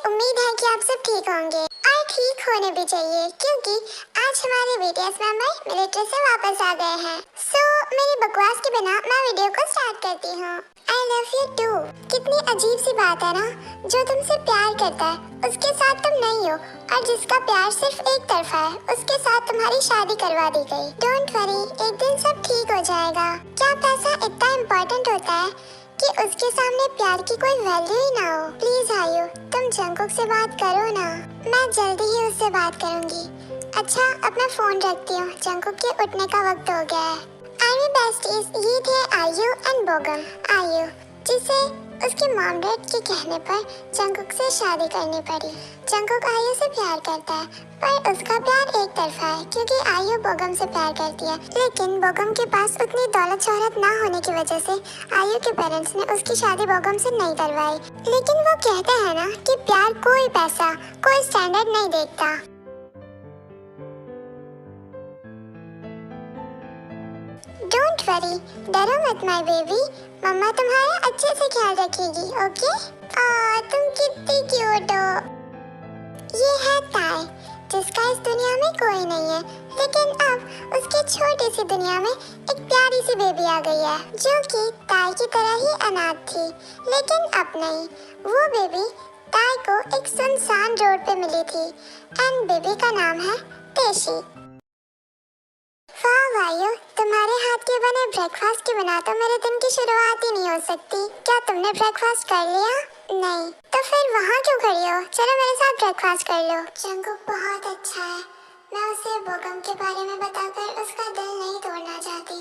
उम्मीद है कि आप सब ठीक होंगे और ठीक होने भी चाहिए, क्योंकि आज हमारे BTS मेंबर मिलिट्री से वापस आ गए हैं। मेरी बकवास के बिना मैं वीडियो को स्टार्ट करती हूँ। I love you too। कितनी अजीब सी बात है ना, जो तुमसे प्यार करता है उसके साथ तुम नहीं हो, और जिसका प्यार सिर्फ एक तरफा है उसके साथ तुम्हारी शादी करवा दी गई। डोंट वरी, एक दिन सब ठीक हो जाएगा। क्या पैसा इतना इम्पोर्टेंट होता है कि उसके सामने प्यार की कोई वैल्यू ही ना हो? प्लीज आयु, तुम जंकुक से बात करो ना। मैं जल्दी ही उससे बात करूंगी। अच्छा, अब मैं फोन रखती हूँ, जंकुक के उठने का वक्त हो गया है। आर्मी बेस्टीज, ये थे आयु एंड बोगम। आयु, जिसे उसके मॉम डैड के कहने पर जंकुक से शादी करनी पड़ी। जंकुक आयु से प्यार करता है, पर उसका प्यार एक तरफा है क्योंकि आयु बोगम से प्यार करती है। लेकिन बोगम के पास उतनी दौलत शोहरत ना होने की वजह से आयु के पेरेंट्स ने उसकी शादी बोगम से नहीं करवाई। लेकिन वो कहते हैं ना कि प्यार कोई पैसा, कोई स्टैंडर्ड नहीं देखता। डोंट वरी, डरो मत माय बेबी, मम्मा तुम्हारा अच्छे से ख्याल रखेगी, ओके? तुम कितनी क्यूट हो। ये है ताई, जिसका इस दुनिया में कोई नहीं है, लेकिन अब उसकी छोटी सी दुनिया में एक प्यारी सी बेबी आ गई है, जो कि ताई की तरह ही अनाथ थी। लेकिन अब नहीं, वो बेबी ताई को एक सुनसान रोड पे मिली थी, एंड बेबी का नाम है तेशी। वाह वायु, तुम्हारे हाथ के बने ब्रेकफास्ट के बिना तो मेरे दिन की शुरुआत ही नहीं हो सकती। क्या तुमने ब्रेकफास्ट कर लिया? नहीं, तो फिर वहाँ क्यों खड़ी हो? चलो मेरे साथ ब्रेकफास्ट कर लो। जंकुक बहुत अच्छा है, मैं उसे बोगम के बारे में बताकर उसका दिल नहीं तोड़ना चाहती,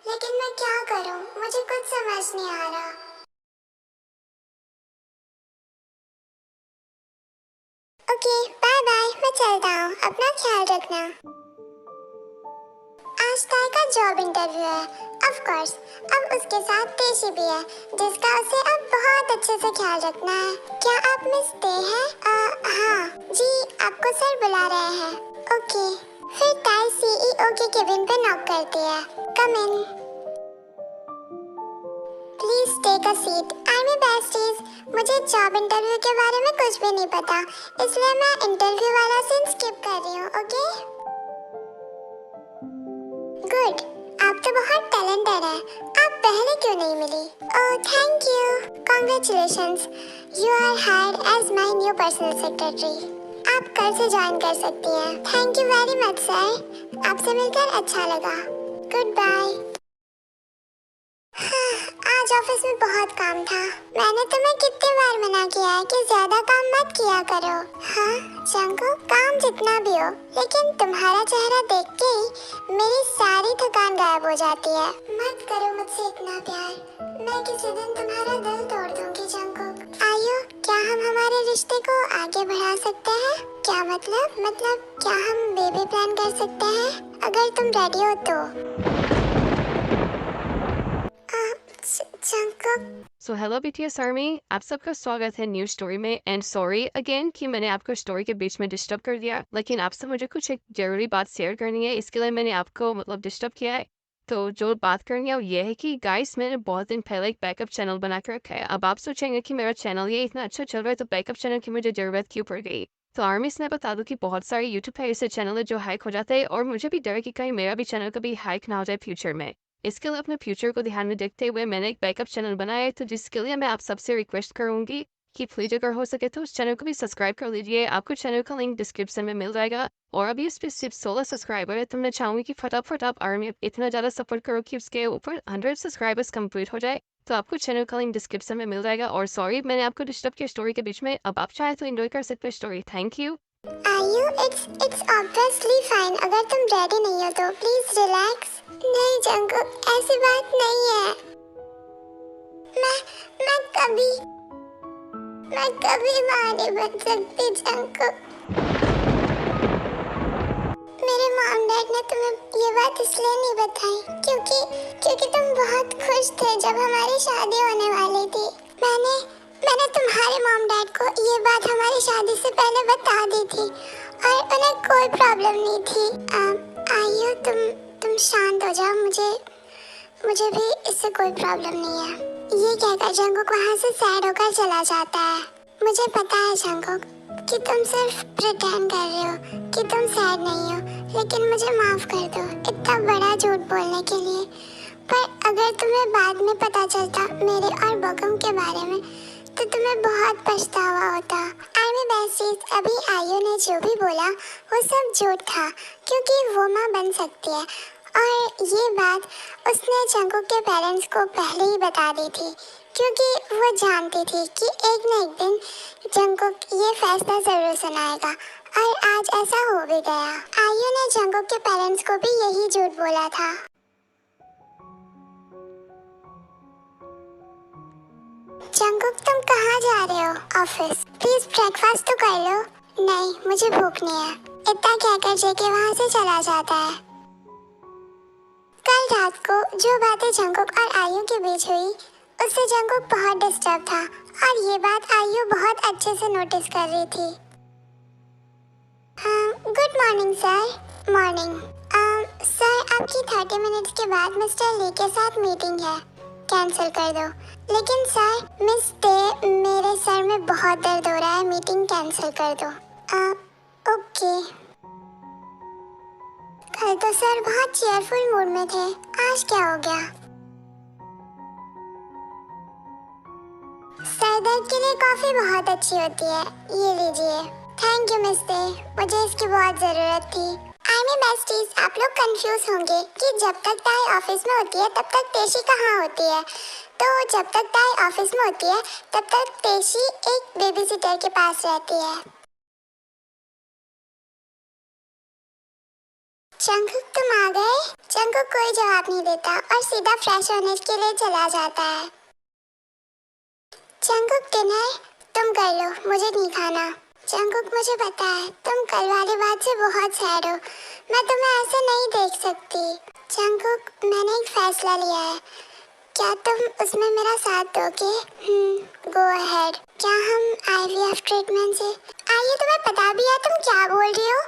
लेकिन मैं क्या करूँ, मुझे कुछ समझ नहीं आ रहा। ओके, बाय बाय, मैं चलता हूँ, अपना ख्याल रखना। आज ताई का जॉब इंटरव्यू है, ऑफ कोर्स। अब उसके साथ तेशी भी है, जिसका उसे अब बहुत अच्छे से ख्याल रखना है। क्या आप मिस दे हैं? हाँ जी, आपको सर बुला रहे हैं। ओके, फिर ताई CEO के केबिन पे नॉक करती है। Come in, please take a seat. Army besties, मुझे जॉब इंटरव्यू के बारे में कुछ भी नहीं पता, इसलिए मैं इंटरव्यू वाला सीन स्किप कर रही हूँ, ओके? गुड, आप तो बहुत टैलेंटेड हैं। आप पहले क्यों नहीं मिली? Oh thank you, congratulations, you are hired as my new personal secretary. आप कल से ज्वाइन कर सकती हैं। Thank you very much sir, आपसे मिलकर अच्छा लगा। Good bye. आज ऑफिस में बहुत काम था। मैंने तुम्हें कितनी बार मना किया है कि ज्यादा काम मत किया करो। हाँ जंकुक, काम जितना भी हो, लेकिन तुम्हारा चेहरा देख के ही मेरी सारी थकान गायब हो जाती है। मत करो मुझसे इतना प्यार, मैं किसी दिन तुम्हारा दिल तोड़ दूंगी जंकुक। आयु, क्या हम हमारे रिश्ते को आगे बढ़ा सकते हैं? क्या मतलब क्या हम बेबी प्लान कर सकते हैं? अगर तुम रेडी हो तो। सो हेलो BTS आर्मी, आप सबका स्वागत है न्यू स्टोरी में। एंड सॉरी अगेन कि मैंने आपको स्टोरी के बीच में डिस्टर्ब कर दिया, लेकिन आपसे मुझे कुछ एक जरूरी बात शेयर करनी है, इसके लिए मैंने आपको डिस्टर्ब किया है। तो जो बात करनी है वो ये है कि गाइस, मैंने बहुत दिन पहले एक बैकअप चैनल बना कर रखा है। अब आप सोचेंगे कि मेरा चैनल ये इतना अच्छा चल रहा है तो बैकअप चैनल की मुझे ज़रूरत क्यों पड़ गई। तो आर्मी से मैं बता दूं कि बहुत सारे यूट्यूब पे ऐसे चैनल है जो हाइक हो जाते हैं, और मुझे भी डर है कि कहीं मेरा भी चैनल कभी हाइक ना हो जाए फ्यूचर में। इसके लिए अपने फ्यूचर को ध्यान में देखते हुए मैंने एक बैकअप चैनल बनाया है, तो जिसके लिए मैं आप सबसे रिक्वेस्ट करूंगी कि प्लीज अगर हो सके तो उस चैनल को भी सब्सक्राइब कर लीजिए। आपको चैनल का लिंक डिस्क्रिप्शन में मिल जाएगा। और अभी इस पे सिर्फ 16 सब्सक्राइबर है, तो मैं चाहूंगी कि फटाफट आप आर्मी इतना ज़्यादा सपोर्ट करो कि उसके ऊपर 100 सब्सक्राइबर्स कंप्लीट हो जाए। तो आपको चैनल का लिंक डिस्क्रिप्शन में मिल जाएगा। और सॉरी मैंने आपको डिस्टर्ब किया स्टोरी के बीच में, अब आप चाहे तो एंजॉय कर सकते हो स्टोरी। Thank you. आयु, इट्स ऑब्वियसली फाइन, अगर तुम रेडी नहीं हो तो प्लीज रिलैक्स। नहीं जंकुक, ऐसी बात नहीं है। मैं कभी माँ नहीं बन सकती जंकुक। मेरे मॉम डैड ने तुम्हें ये बात इसलिए नहीं बताई क्योंकि तुम बहुत खुश थे जब हमारी शादी होने वाली थी। मैंने तुम्हारे मॉम डैड को ये बात हमारी शादी से पहले बता दी थी, और उन्हें कोई प्रॉब्लम नहीं थी। आयु, तुम शांत हो जाओ, मुझे भी इससे कोई प्रॉब्लम नहीं है। ये कहकर जंकुक वहाँ से सैड होकर चला जाता है। मुझे पता है जंगकुक कि तुम सिर्फ प्रिटेंड कर रहे हो कि तुम सैड नहीं हो, लेकिन मुझे माफ कर दो इतना बड़ा झूठ बोलने के लिए। पर अगर तुम्हें बाद में पता चलता मेरे और बगम के बारे में तो तुम्हें बहुत पछतावा होता। आर्मी बेस्टीज, अभी आयु ने जो भी बोला वो सब झूठ था, क्योंकि वो माँ बन सकती है और ये बात उसने जंगकुक के पेरेंट्स को पहले ही बता दी थी, क्योंकि वो जानती थी कि एक न एक दिन जंगकुक ये फैसला जरूर सुनाएगा और आज ऐसा हो भी गया। आयु ने जंगकुक के पेरेंट्स को भी यही झूठ बोला था। जंगकुक, तुम कहाँ जा रहे हो? ऑफिस। प्लीज ब्रेकफास्ट तो कर लो। नहीं, मुझे भूख नहीं है। इतना कहकर जेके वहाँ से चला जाता है। कल रात को जो बातें जंगकुक और आयु के बीच हुई उससे जंगकुक बहुत डिस्टर्ब था और ये बात आयु बहुत अच्छे से नोटिस कर रही थी। Good morning sir. Morning. Sir, आपकी 30 मिनट्स के बाद मिस्टर ली के साथ मीटिंग है, कैंसिल कर दो। लेकिन सर, मिस डे, मेरे सर में बहुत दर्द हो रहा है, मीटिंग कैंसिल कर दो। ओके। कल तो सर बहुत चीयरफुल मूड में थे, आज क्या हो गया? सर दर्द के लिए कॉफी बहुत अच्छी होती है, ये लीजिए। थैंक यू मिस डे, मुझे इसकी बहुत जरूरत थी। आर्मी बेस्टीज, आप लोग कंफ्यूज होंगे कि जब तक ताई ऑफिस में होती है तब तक तेशी कहाँ होती है। तो जब तक ताई ऑफिस में होती है तब तक तेशी एक बेबी सिटर के पास रहती है। जंगकुक, तुम आ गए? जंगकुक कोई जवाब नहीं देता और सीधा फ्रेश होने के लिए चला जाता है। जंगकुक, डिनर तुम कर लो, मुझे नहीं खाना। जंगकुक, मुझे पता है तुम कल वाली बात से बहुत सैड हो, मैं तुम्हें ऐसे नहीं देख सकती। जंगकुक, मैंने एक फैसला लिया है, क्या तुम उसमें मेरा साथ दोगे? Go ahead. क्या हम आईवीएफ ट्रीटमेंट से? आइए, तुम्हें पता भी है तुम क्या बोल रही हो?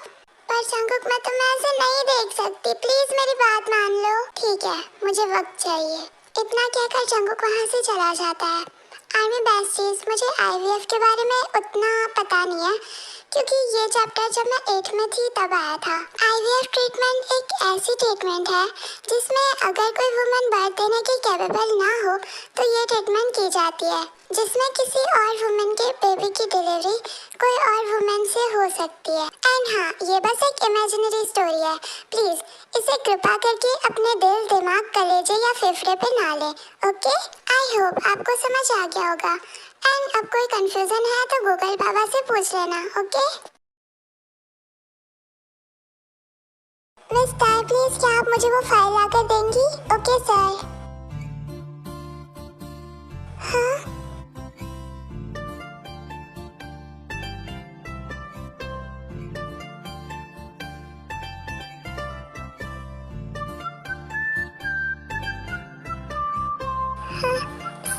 पर जंगकुक, मैं तुम्हें ऐसे नहीं देख सकती, प्लीज मेरी बात मान लो। ठीक है, मुझे वक्त चाहिए। इतना कहकर जंगकुक वहाँ से चला जाता है। आर्मी बेस्टीज, मुझे आईवीएफ के बारे में उतना पता नहीं है, क्योंकि ये चैप्टर जब मैं 8th में थी तब आया था। आईवीएफ ट्रीटमेंट एक ऐसी ट्रीटमेंट है जिसमें अगर कोई वुमन बर्थ देने की कैपेबल ना हो तो ये ट्रीटमेंट की जाती है, जिसमें किसी और वुमन के बेबी की डिलीवरी कोई और वुमन से हो सकती है। एंड हाँ, ये बस एक इमेजिनरी स्टोरी है, प्लीज इसे कृपा करके अपने दिल, दिमाग, कलेजे या फेफड़े पे ना ले, ओके? आई होप आपको समझ आ गया होगा। एंड अब कोई कंफ्यूजन है तो गूगल बाबा से पूछ लेना, ओके? मिस ताई, प्लीज क्या आप मुझे वो फाइल लाकर देंगी? Okay sir. हाँ?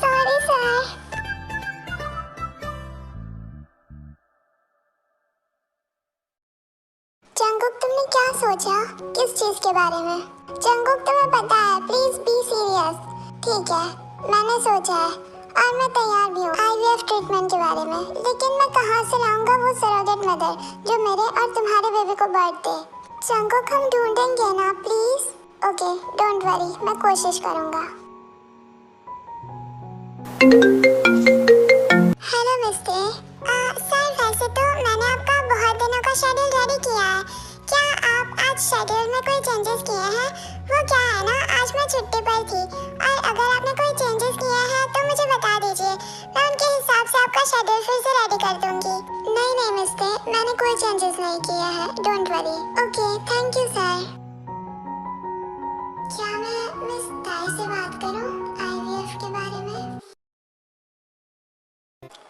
Sorry sir. जंगकुक, तुमने क्या सोचा? किस चीज के बारे में? जंगकुक, तुम्हें पता है, प्लीज बी सीरियस। ठीक है, मैंने सोचा है और मैं तैयार भी हूँ आईवीएफ ट्रीटमेंट के बारे में, लेकिन मैं कहाँ से लाऊंगा वो सरोगेट मदर जो मेरे और तुम्हारे बेबी को बर्थ दे? जंगकुक, हम ढूंढेंगे ना, प्लीज। ओके, डोंट वरी, मैं कोशिश करूँगा। Hello mister. सर, वैसे तो मैंने आपका बहुत दिनों का शेड्यूल रेडी किया है, क्या आप आज शेड्यूल में कोई चेंजेस किए हैं? वो क्या है ना, आज मैं छुट्टी पर थी और अगर आपने कोई चेंजेस किए हैं तो मुझे बता दीजिए, मैं उनके हिसाब से आपका शेड्यूल फिर से रेडी कर दूंगी। नहीं मिस्टर, मैंने कोई चेंजेस नहीं किए हैं, don't worry. Okay, thank you sir. क्या मैं मिस ताई से बात करूं आईवीएफ के बारे में?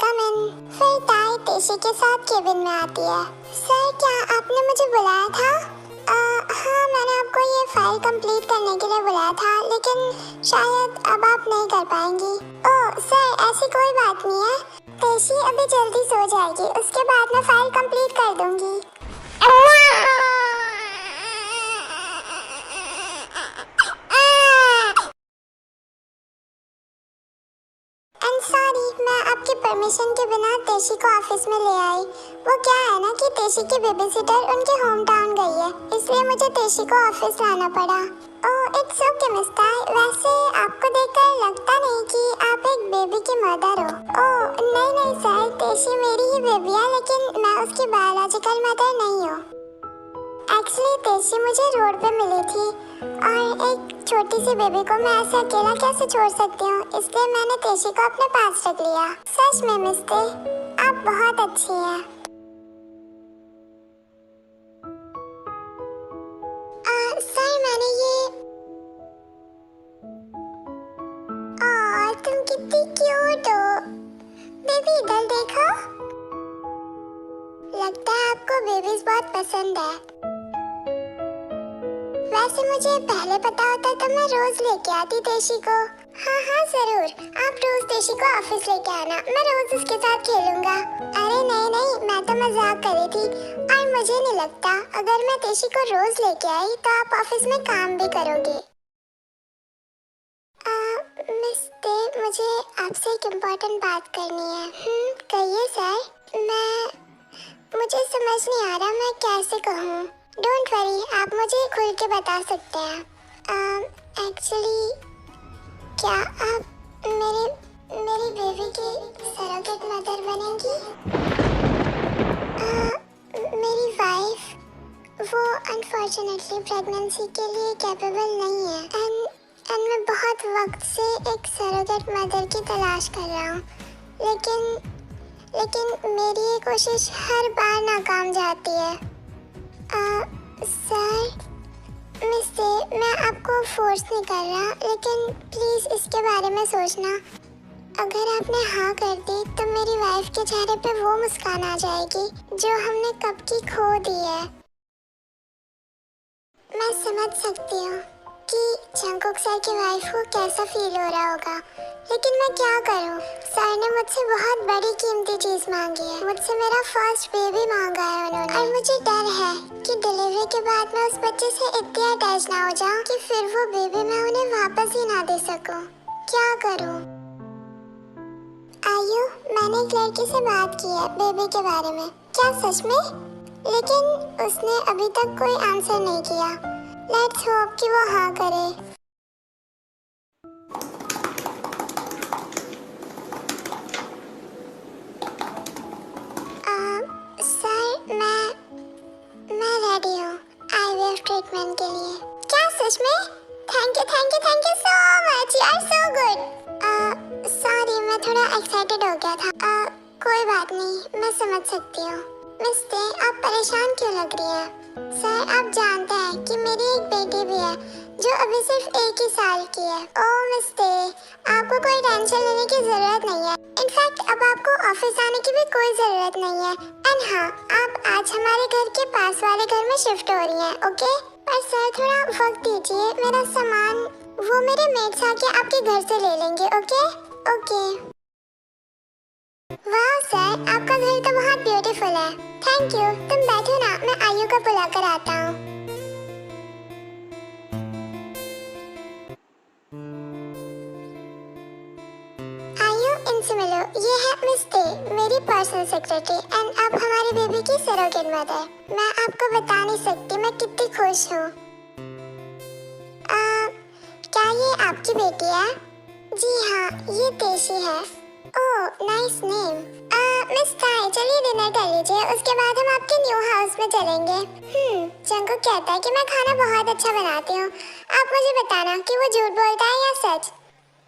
कम इन। फिर ताई तेशी के साथ केबिन में आती है। सर, क्या आपने मुझे बुलाया था? हाँ, मैंने आपको ये फाइल कंप्लीट करने के लिए बुलाया था, लेकिन शायद अब आप नहीं कर पाएंगी। ओह सर, ऐसी कोई बात नहीं है, तेशी अभी जल्दी सो जाएगी, उसके बाद मैं फाइल कंप्लीट कर दूंगी। सॉरी सॉरी, मैं आपके परमिशन के बिना तेशी को ऑफिस में ले आई। वो क्या है ना कि तेशी की बेबीसिटर उनके होम टाउन गई है, इसलिए मुझे तेशी को ऑफिस लाना पड़ा। ओह इट्स ओके मिस्टर, वैसे आपको देखकर लगता नहीं कि आप एक बेबी की मदर हो। ओह नहीं सर, तेशी मेरी ही बेबी है, लेकिन मैं उसकी बायोलॉजिकल मदर नहीं हूँ। एक्चुअली तेशी मुझे रोड पे मिली थी और एक छोटी सी बेबी को मैं ऐसे अकेला कैसे छोड़ सकती हूँ, इसलिए मैंने तेशी को अपने पास रख लिया। सच में मिस्ते, आप बहुत अच्छी हैं। सर मैंने ये तुम कितनी क्यूट हो। बेबी इधर देखो, लगता है आपको बेबीज बहुत पसंद है। वैसे मुझे पहले पता होता तो मैं रोज लेके आती तेशी को। हाँ जरूर, आप रोज तेशी को ऑफिस लेके आना, मैं रोज उसके साथ खेलूंगा। अरे नहीं, मैं तो मजाक कर रही थी और मुझे नहीं लगता अगर मैं तेशी को रोज लेके आई तो आप ऑफिस में काम भी करोगे। मिस्ते, मुझे आपसे एक इम्पोर्टेंट बात करनी है। कहिए सर। मुझे समझ नहीं आ रहा मैं कैसे कहूँ। डोंट वरी, आप मुझे खुल के बता सकते हैं। एक्चुअली क्या आप मेरी बेबी की सरोगेट मदर बनेंगी? मेरी वाइफ वो अनफॉर्चुनेटली प्रेगनेंसी के लिए कैपेबल नहीं है एंड मैं बहुत वक्त से एक सरोगेट मदर की तलाश कर रहा हूँ, लेकिन मेरी ये कोशिश हर बार नाकाम जाती है। सर, मिस्से, मैं आपको फोर्स नहीं कर रहा, लेकिन प्लीज इसके बारे में सोचना। अगर आपने हाँ कर दी तो मेरी वाइफ के चेहरे पे वो मुस्कान आ जाएगी जो हमने कब की खो दी है। मैं समझ सकती हूँ कि जंगकुक सर की वाइफ को कैसा फील हो रहा होगा, लेकिन मैं क्या करूं? सर ने मुझसे बहुत बड़ी कीमती चीज मांगी है, मुझसे मेरा फर्स्ट बेबी मांगा है उन्होंने, और मुझे डर है कि डिलीवरी के बाद मैं उस बच्चे से इतनी अटैच ना हो जाऊं कि फिर वो बेबी मैं उन्हें वापस ही ना दे सकूं। क्या करूं? आयु, मैंने एक लड़की से बात की है बेबी के बारे में। क्या सच में? लेकिन उसने अभी तक कोई आंसर नहीं किया। लेट्स होप कि वो हाँ करे। सर, मैं रेडी हूँ IVF ट्रीटमेंट के लिए। क्या सच में? Thank you so much, you are so good. Sorry, मैं थोड़ा एक्साइटेड हो गया था। कोई बात नहीं, मैं समझ सकती हूँ। मिस्ते, आप परेशान क्यों लग रही हैं? सर, आप जानते हैं कि मेरी एक बेटी भी है जो अभी सिर्फ 1 ही साल की है। ओह मिस्ते, आपको कोई टेंशन लेने की जरूरत नहीं है। इनफैक्ट अब आपको ऑफिस आने की भी कोई जरूरत नहीं है। एंड हाँ, आप आज हमारे घर के पास वाले घर में शिफ्ट हो रही हैं, ओके? पर सर थोड़ा वक्त दीजिए, मेरा सामान वो मेरे मेट्स आके आपके घर से ले लेंगे, ओके? वाह सर, आपका घर तो बहुत ब्यूटीफुल है। Thank you. तुम बैठो ना, मैं आयु को बुला कर आता हूँ। आयु, इनसे मिलो। ये है मिस्ते, मेरी पर्सनल सेक्रेटरी एंड अब हमारी बेबी की सरोगेट मदर। मैं आपको बता नहीं सकती मैं कितनी खुश हूँ। क्या ये आपकी बेटी है? जी हाँ, ये तेशी है। Oh nice name. मिस ताई, चलिए डिनर कर लीजिए, उसके बाद हम आपके न्यू हाउस में चलेंगे। जंगकुक कहता है कि मैं खाना बहुत अच्छा बनाती हूँ। आप मुझे बताना कि वो झूठ बोलता है या सच।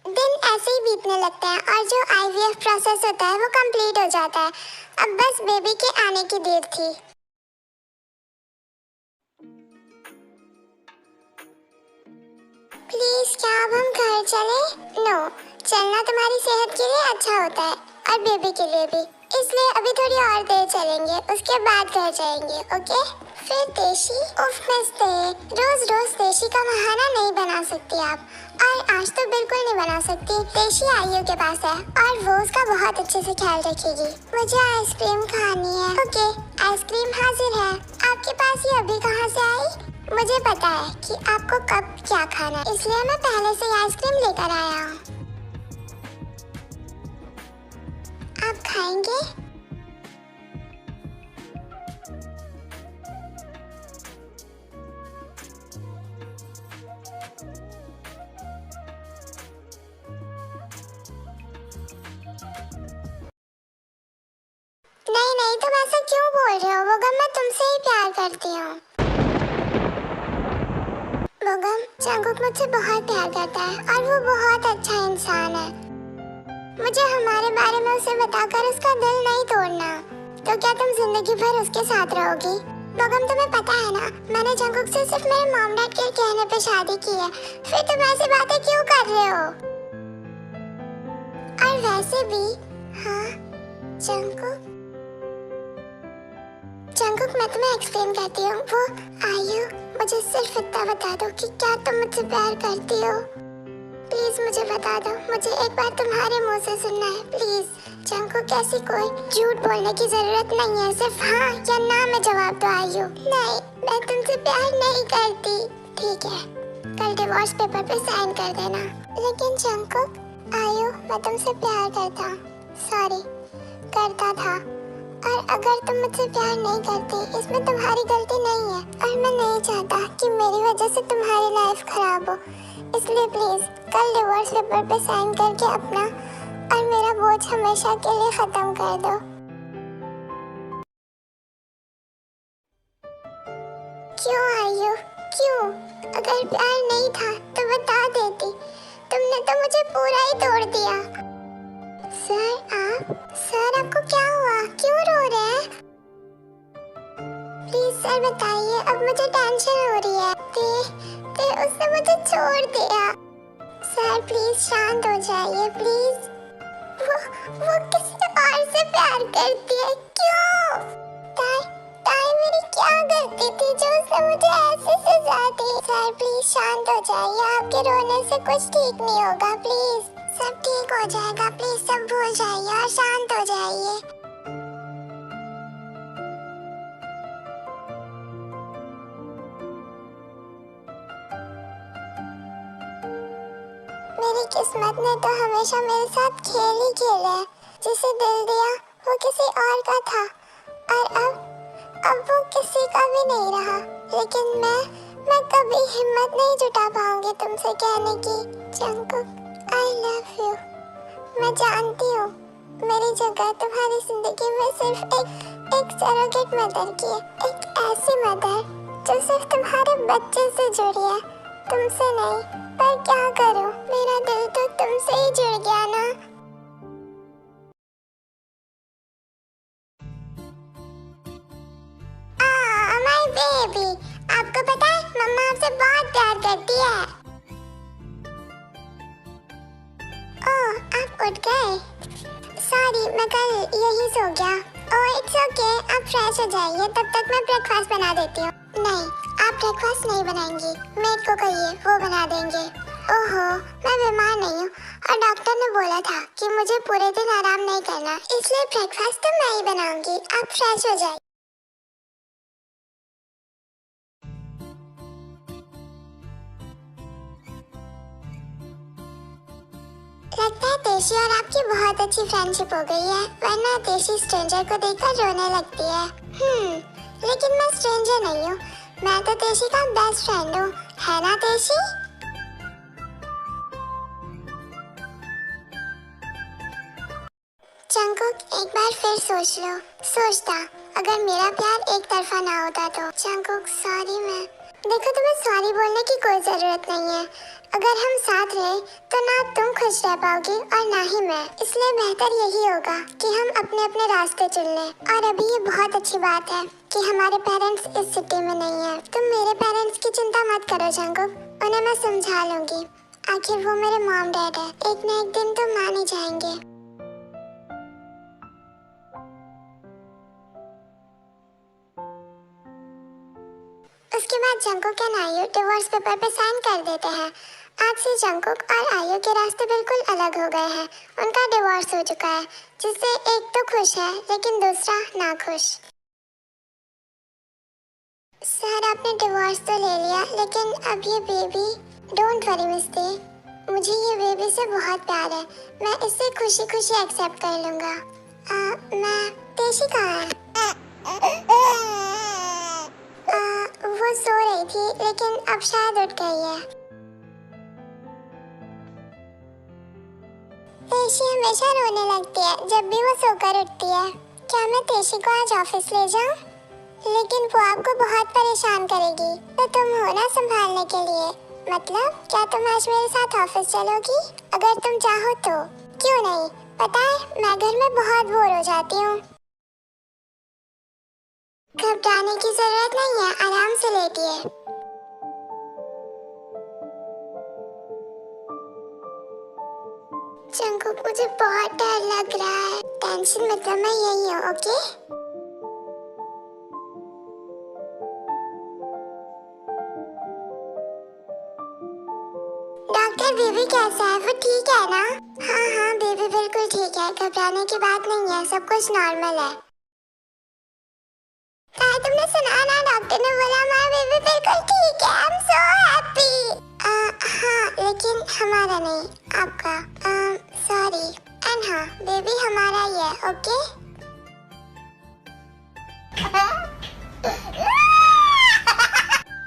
दिन ऐसे ही बीतने लगते हैं और जो IVF प्रोसेस होता है वो कंप्लीट हो जाता है। अब बस बेबी के आने की देर थी। प्लीज क्या अब हम घर चले? नो, चलना तुम्हारी सेहत के लिए अच्छा होता है और बेबी के लिए भी, इसलिए अभी थोड़ी और देर चलेंगे, उसके बाद घर जाएंगे, ओके? फिर तेशी, उफ मिस्ते, रोज रोज तेशी का बहाना नहीं बना सकती आप, और आज तो बिल्कुल नहीं बना सकती। तेशी आयु के पास है और वो उसका बहुत अच्छे से ख्याल रखेगी। मुझे आइसक्रीम खानी है। ओके, आइसक्रीम हाजिर है। आपके पास ये अभी कहाँ से आई? मुझे पता है कि आपको कब क्या खाना है, इसलिए मैं पहले से आइसक्रीम लेकर आया हूँ। खाएंगे? नहीं नहीं, तुम ऐसा क्यों बोल रहे हो बोगम? मैं तुमसे ही प्यार करती हूँ। बोगम, जंगकुक मुझसे बहुत प्यार करता है और वो बहुत अच्छा इंसान है। मुझे हमारे बारे में उसे बताकर उसका दिल नहीं तोड़ना। तो क्या तुम जिंदगी भर उसके साथ रहोगी? बोगम, तुम्हें पता है ना, मैंने जंगकुक से सिर्फ मेरे मॉम डैड के कहने पे शादी की है। फिर तुम ऐसी बातें क्यों कर रहे हो? और वैसे भी हाँ जंगकुक, मैं तुम्हें एक्सप्लेन करती हूँ। वो आयु, मुझे सिर्फ इतना बता दो कि क्या तुम मुझसे प्यार करती हो? प्लीज मुझे बता दो, मुझे एक बार तुम्हारे मुंह से सुनना है प्लीज। जंगकुक, कैसी कोई झूठ बोलने की जरूरत नहीं है, सिर्फ हाँ या ना में जवाब दो आयु। नहीं, मैं तुमसे प्यार नहीं करती। ठीक है, कल डिवोर्स पेपर पे साइन कर देना। लेकिन जंगकुक, आयु, मैं तुमसे प्यार करता हूँ, सॉरी करता था। और अगर तुम मुझसे प्यार नहीं करती, इसमें तुम्हारी गलती नहीं है और मैं नहीं चाहता कि मेरी वजह से तुम्हारी लाइफ खराब हो। इसलिए प्लीज कल डिवोर्स पेपर पे साइन करके अपना और मेरा बोझ हमेशा के लिए खत्म कर दो। क्यों आयु, क्यों? अगर प्यार नहीं था तो बता देती। तुमने तो मुझे पूरा ही तोड़ दिया। सर आपको क्या हुआ? क्यों रो रहे हैं? प्लीज सर बताइए, अब मुझे टेंशन हो रही है। ते उसने मुझे छोड़ दिया। सर प्लीज शांत हो जाइए प्लीज। वो किसी और से प्यार करती है। क्यों? ताई मेरी क्या गलती थी जो उसने मुझे ऐसे सजा दी? सर प्लीज शांत हो जाइए, आपके रोने से कुछ ठीक नहीं होगा। प्लीज सब ठीक हो जाएगा, प्लीज सब भूल जाइए और शांत हो जाइए। मेरी किस्मत ने तो हमेशा मेरे साथ खेल ही खेला है। जिसे दिल दिया वो किसी और का था और अब वो किसी का भी नहीं रहा। लेकिन मैं कभी हिम्मत नहीं जुटा पाऊंगी तुमसे कहने की। Jungkook, I love you. मैं जानती हूँ मेरी जगह तुम्हारी जिंदगी में सिर्फ एक सरोगेट मदर की है, एक ऐसी मदर जो सिर्फ तुम्हारे बच्चे से जुड़ी है, तुमसे नहीं। पर क्या करूँ, मेरा दिल तो तुमसे ही जुड़ गया ना। माय बेबी, आपको पता है मम्मा आपसे बहुत प्यार करती है। ओह, आप उठ गए? सॉरी, मैं कल यही सो गया। ओह इट्स ओके, आप फ्रेश हो जाइए, तब तक मैं ब्रेकफास्ट बना देती हूँ। नहीं, आप ब्रेकफास्ट नहीं बनाएंगी, मेड को कहिए वो बना देंगे। ओहो, मैं बीमार नहीं हूँ और डॉक्टर ने बोला था कि मुझे पूरे दिन आराम नहीं करना, इसलिए ब्रेकफास्ट तो मैं ही बनाऊंगी। आप फ्रेश हो जाइए। लगता है तेशी और आपकी बहुत अच्छी फ्रेंडशिप हो गई है, वरना तेशी स्ट्रेंजर को देखकर रोने लगती है। लेकिन मैं स्ट्रेंजर नहीं हूँ, मैं तो तेशी का बेस्ट फ्रेंड हूँ, है ना तेशी? जंगकुक, एक बार फिर सोच लो। सोचता अगर मेरा प्यार एक तरफा ना होता तो। जंगकुक सॉरी, मैं देखो तुम्हें सॉरी बोलने की कोई जरूरत नहीं है। अगर हम साथ रहे तो ना तुम खुश रह पाओगी और ना ही मैं, इसलिए बेहतर यही होगा कि हम अपने अपने रास्ते चुन लें। और अभी ये बहुत अच्छी बात है कि हमारे पेरेंट्स इस सिटी में नहीं है। तुम मेरे पेरेंट्स की चिंता मत करो जंगकुक, उन्हें मैं समझा लूंगी। आखिर वो मेरे मॉम डैड है, एक न एक दिन तो मान ही जाएंगे। उसके बाद जंगकुक और आयु डिवोर्स पेपर पे साइन कर देते हैं। आज से जंगकुक और आयु के रास्ते बिल्कुल अलग हो गए हैं। उनका डिवोर्स हो चुका है, जिससे एक तो खुश है लेकिन दूसरा नाखुश। सर आपने डिवोर्स तो ले लिया, लेकिन अब ये बेबी, डोंट वरी मिस्टर, मुझे ये बेबी से बहुत प्यार है, मैं इसे खुशी खुशी एक्सेप्ट कर लूँगा। मैं तेशी कहाँ है? वो सो रही थी लेकिन अब शायद उठ गई है। तेशी हमेशा रोने लगती है जब भी वो सोकर उठती है। क्या मैं तेशी को आज ऑफिस ले जाऊं? लेकिन वो आपको बहुत परेशान करेगी, तो तुम हो ना संभालने के लिए। मतलब क्या तुम आज मेरे साथ ऑफिस चलोगी? अगर तुम चाहो तो। क्यों नहीं, पता है मैं घर में बहुत बोर हो जाती हूँ। घबराने की जरूरत नहीं है, आराम से लेटिए। जंकुक, मुझे बहुत डर लग रहा है। टेंशन मतलब मैं यही हूँ, ओके? डॉक्टर, बेबी कैसा है? वो ठीक है ना? हाँ हाँ, बेबी बिल्कुल ठीक है, घबराने की बात नहीं है, सब कुछ नॉर्मल है। ताई, तुमने सुना ना, डॉक्टर ने बोला हमारा बेबी बिल्कुल ठीक है। I am so happy. हाँ, लेकिन हमारा नहीं, आपका। सॉरी। एंड हाँ, बेबी हमारा ही है, ओके?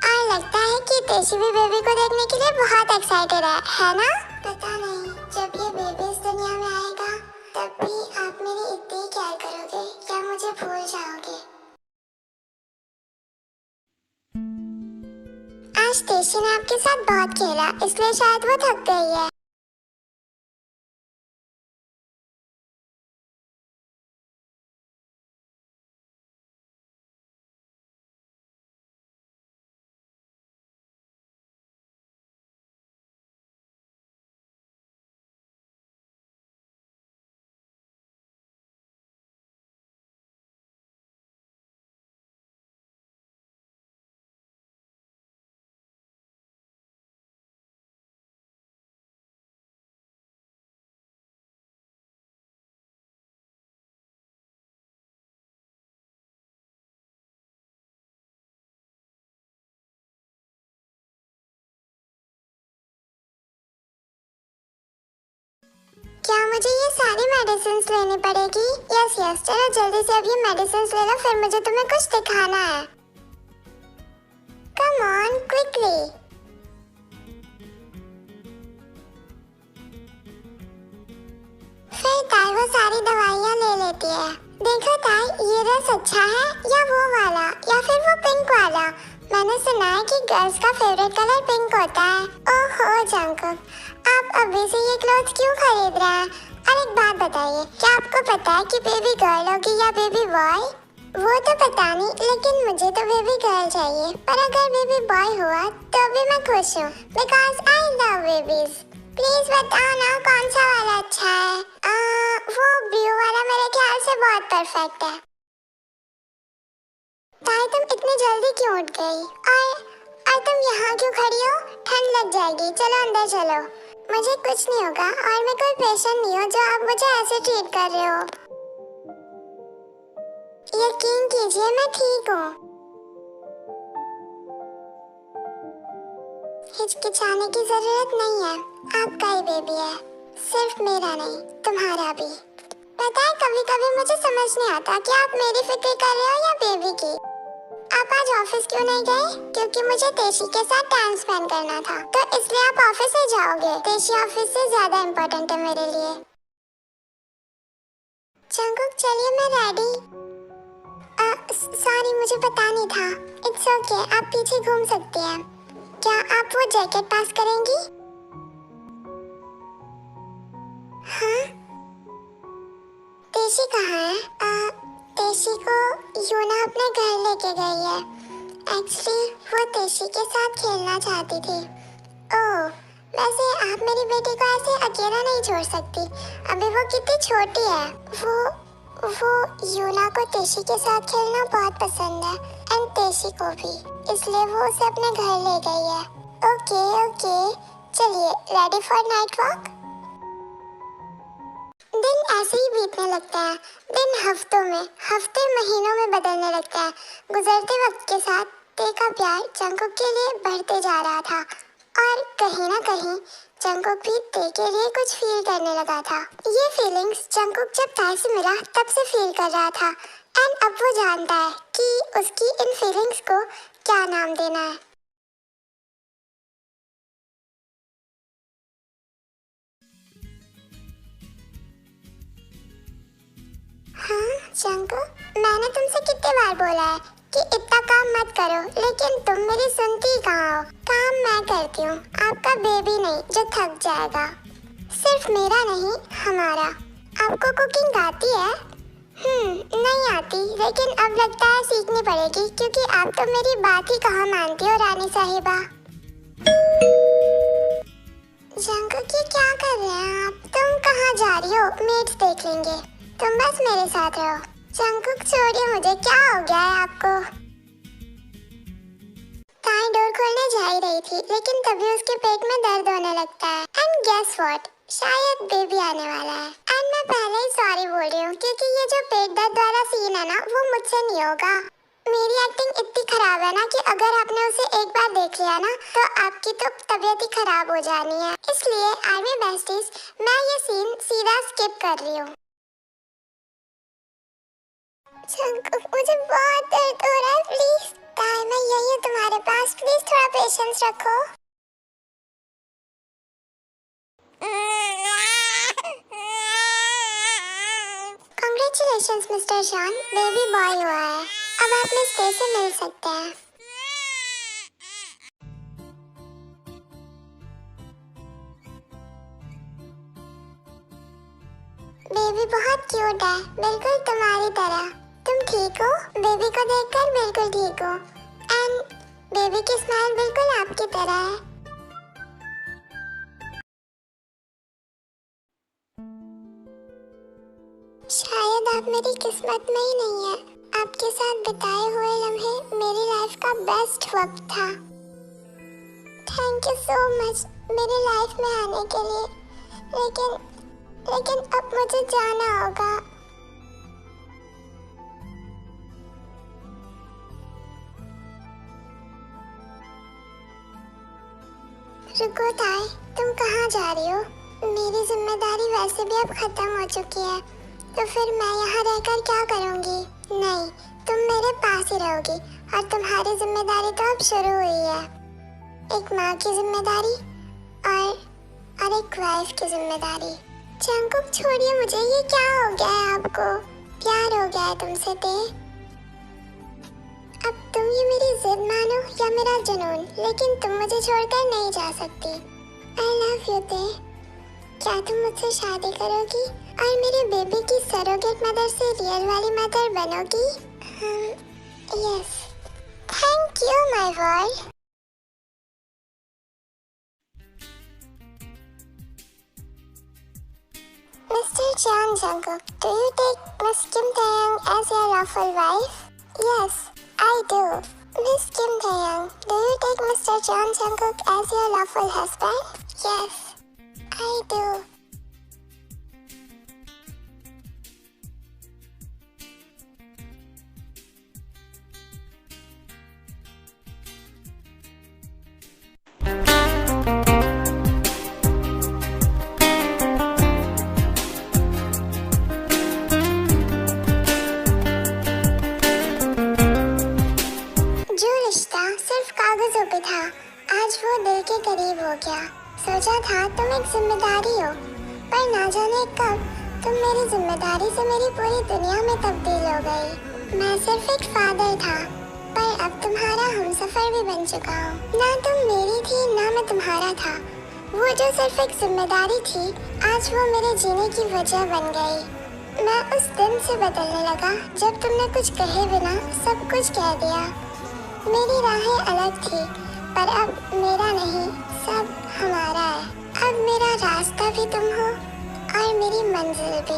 और लगता है कि तेशी भी बेबी को देखने के लिए बहुत एक्साइटेड है ना? पता नहीं, जब ये बेबी इस दुनिया में आएगा तब भी आप मेरी इतनी केयर करोगे या मुझे भूल जाओगे? आज तेशी ने आपके साथ बहुत खेला, इसलिए शायद वो थक गई है। क्या मुझे ये सारी मेडिसिन लेनी पड़ेगी? यस यस, चलो जल्दी से अब ये मेडिसिन ले लो, फिर मुझे तुम्हें कुछ दिखाना है। Come on, quickly. फिर ताई वो सारी दवाइयाँ ले लेती है। देखो ताई, ये रस अच्छा है या वो वाला या फिर वो पिंक वाला? मैंने सुना है कि गर्ल्स का फेवरेट कलर पिंक होता है। ओहो जंकुक, आप अभी से ये क्लोथ क्यों खरीद रहे हैं? और एक बात बताइए, क्या आपको पता है कि बेबी गर्ल होगी या बेबी बॉय? वो तो पता नहीं, लेकिन मुझे तो बेबी गर्ल चाहिए। पर अगर बेबी बॉय हुआ तो भी मैं खुश हूँ, because I love babies. Please बताओ ना कौन सा वाला अच्छा है? वो ब्लू वाला मेरे ख्याल से बहुत परफेक्ट है। ताई, तुम इतनी जल्दी क्यों उठ गई? और तुम यहाँ क्यों खड़ी हो? ठंड लग जाएगी, चलो अंदर चलो। मुझे कुछ नहीं होगा और मैं कोई पेशेंट नहीं हूँ जो आप मुझे ऐसे ट्रीट कर रहे हो। यकीन कीजिए मैं ठीक हूँ। हिचकिचाने की जरूरत नहीं है, आपका ही बेबी है, सिर्फ मेरा नहीं तुम्हारा भी। पता है कभी कभी मुझे समझ नहीं आता कि आप मेरी फिक्र कर रहे हो या बेबी की। आप आज ऑफिस क्यों नहीं गए? क्योंकि मुझे तेशी के साथ टाइम स्पेंड करना था, तो इसलिए आप ऑफिस से जाओगे। तेशी ऑफिस से ज्यादा इम्पोर्टेंट है मेरे लिए। जंकुक, चलिए मैं रेडी। सॉरी, मुझे पता नहीं था। इट्स ओके, आप पीछे घूम सकती हैं। क्या आप वो जैकेट पास करेंगी? हाँ? तेशी कहाँ है? तेशी को यूना अपने घर लेके गई है। एक्चुअली वो तेशी के साथ खेलना चाहती थी। ओह, वैसे आप मेरी बेटी को ऐसे अकेला नहीं छोड़ सकती, अभी वो कितनी छोटी है। वो यूना को तेशी के साथ खेलना बहुत पसंद है, एंड तेशी को भी, इसलिए वो उसे अपने घर ले गई है। ओके ओके, चलिए, रेडी फॉर नाइट वॉक? दिन ऐसे ही बीतने लगता है। दिन हफ्तों में, हफ्ते महीनों में बदलने लगता है। गुजरते वक्त के साथ ते का प्यार जंकुक के लिए बढ़ते जा रहा था, और कहीं ना कहीं जंगकुक भी ते के लिए कुछ फील करने लगा था। ये फीलिंग्स जंगकुक जब ताई से मिला तब से फील कर रहा था एंड अब वो जानता है कि उसकी इन फीलिंग्स को क्या नाम देना है। हाँ जंगकुक, मैंने तुमसे कितने बार बोला है कि इतना काम मत करो, लेकिन तुम मेरी सुनती ही कहाँ हो। काम मैं करती हूँ, आपका बेबी नहीं जो थक जाएगा। सिर्फ मेरा नहीं, हमारा। आपको कुकिंग आती है? नहीं आती, लेकिन अब लगता है सीखनी पड़ेगी, क्योंकि आप तो मेरी बात ही कहाँ मानती हो रानी साहिबा। जंगकुक, ये क्या कर रहे हैं आप? तुम कहाँ जा रही हो? मेट्स देख लेंगे, तुम बस मेरे साथ रहो। जंगकुक छोड़िए मुझे, क्या हो गया है आपको? ताई डोर खोलने जा ही रही थी, लेकिन तभी उसके पेट में दर्द होने लगता है एंड गेस व्हाट, शायद बेबी आने वाला है। एंड मैं पहले ही सॉरी बोल रही हूँ, क्योंकि ये जो पेट दर्द वाला सीन है ना, वो मुझसे नहीं होगा। मेरी एक्टिंग इतनी खराब है ना कि अगर आपने उसे एक बार देख लिया ना तो आपकी तो तबीयत ही खराब हो जानी है। इसलिए आर्मी बेस्टीज, मैं ये सीन सीधा स्किप कर रही हूँ। जंगकुक, मुझे बहुत दर्द हो रहा है, प्लीज। ताई मैं यही हूँ तुम्हारे पास, प्लीज थोड़ा पेशेंस रखो। Congratulations mister John, baby boy हुआ है। अब आप मिस डे से मिल सकते हैं। बेबी बहुत क्यूट है, बिल्कुल तुम्हारी तरह। तुम ठीक हो? बेबी को देखकर बिल्कुल ठीक हो। एंड बेबी की स्माइल बिल्कुल आपकी तरह है। शायद आप मेरी किस्मत में ही नहीं है। आपके साथ बिताए हुए लम्हे मेरी लाइफ का बेस्ट वक्त था। थैंक यू सो मच मेरी लाइफ में आने के लिए। लेकिन अब मुझे जाना होगा। रुको ताई, तुम कहाँ जा रही हो? मेरी जिम्मेदारी वैसे भी अब खत्म हो चुकी है, तो फिर मैं यहाँ रहकर क्या करूँगी? नहीं, तुम मेरे पास ही रहोगी और तुम्हारी जिम्मेदारी तो अब शुरू हुई है। एक माँ की जिम्मेदारी और एक वाइफ की जिम्मेदारी। जंगकुक छोड़िए मुझे, ये क्या हो गया है आपको? प्यार हो गया है तुमसे ते? अब तुम ये मेरी जिद मानो या मेरा जुनून, लेकिन तुम मुझे छोड़कर नहीं जा सकती। I love you ते। क्या तुम मुझसे शादी करोगी और मेरे बेबी की सरोगेट मदर से रियल वाली मदर बनोगी? Yes. Thank you my world. Mr. John Jungkook, do you take Miss Kim Taeyang as your lawful wife? Yes, I do. Miss Kim Taeyang, do you take Mr. John Jungkook as your lawful husband? Yes, I do. कागजों पे था, आज वो दिल के करीब हो गया। सोचा था तुम एक जिम्मेदारी हो, पर ना जाने कब तुम मेरी जिम्मेदारी से मेरी पूरी दुनिया में तब्दील हो गई। मैं सिर्फ एक फादर था, पर अब तुम्हारा हमसफर भी बन चुका हूँ। ना तुम मेरी थी ना मैं तुम्हारा था। वो जो सिर्फ एक जिम्मेदारी थी, आज वो मेरे जीने की वजह बन गई। मैं उस दिन से बदलने लगा जब तुमने कुछ कहे बिना सब कुछ कह दिया। मेरी राहें अलग थी, पर अब मेरा नहीं, सब हमारा है। अब मेरा रास्ता भी तुम हो और मेरी मंजिल भी।